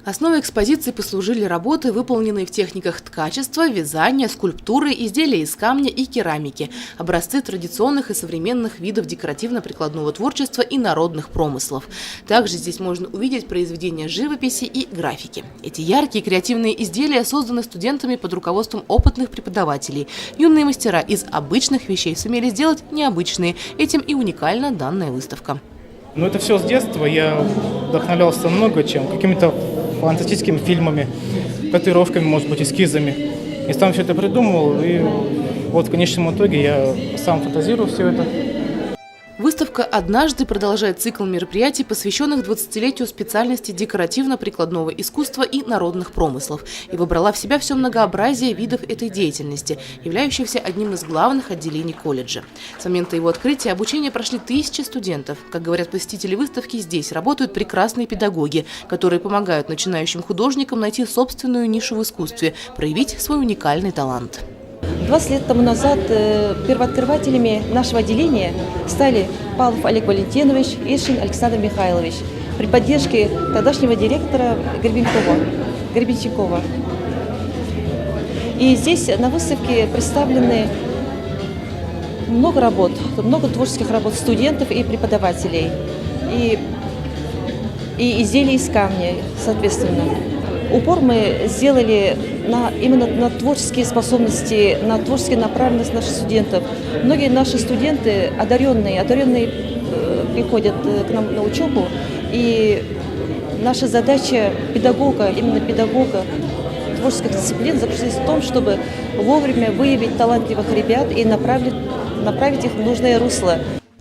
Основой экспозиции послужили работы, выполненные в техниках ткачества, вязания, скульптуры, изделия из камня и керамики, образцы традиционных и современных видов декоративно-прикладного творчества и народных промыслов. Также здесь можно увидеть произведения живописи и графики. Эти яркие креативные изделия созданы студентами под руководством опытных преподавателей. Юные мастера из обычных вещей сумели сделать необычные. Этим и уникальна данная выставка. Это все с детства. Я вдохновлялся много чем. Какими-то фантастическими фильмами, татуировками, может быть, эскизами. И сам все это придумывал. И вот в конечном итоге я сам фантазирую все это. Выставка «Однажды» продолжает цикл мероприятий, посвященных 20-летию специальности декоративно-прикладного искусства и народных промыслов, и выбрала в себя все многообразие видов этой деятельности, являющихся одним из главных отделений колледжа. С момента его открытия обучение прошли тысячи студентов. Как говорят посетители выставки, здесь работают прекрасные педагоги, которые помогают начинающим художникам найти собственную нишу в искусстве, проявить свой уникальный талант. 20 лет тому назад первооткрывателями нашего отделения стали Павлов Олег Валентинович и Ишин Александр Михайлович при поддержке тогдашнего директора Гребенщикова. И здесь на выставке представлены много работ, много творческих работ студентов и преподавателей, и изделий из камня, соответственно. Упор мы сделали именно на творческие способности, на творческую направленность наших студентов. Многие наши студенты одаренные приходят к нам на учебу, и наша задача педагога, именно педагога творческих дисциплин заключается в том, чтобы вовремя выявить талантливых ребят и направить их в нужное русло.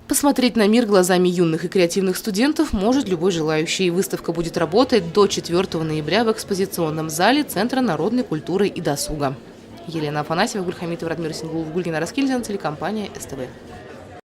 Посмотреть на мир глазами юных и креативных студентов может любой желающий. Выставка будет работать до 4 ноября в экспозиционном зале Центра народной культуры и досуга. Елена Афанасьева, Гульхамитова, Радмир Сингулов, Гульгина Раскильдина, телекомпания СТВ.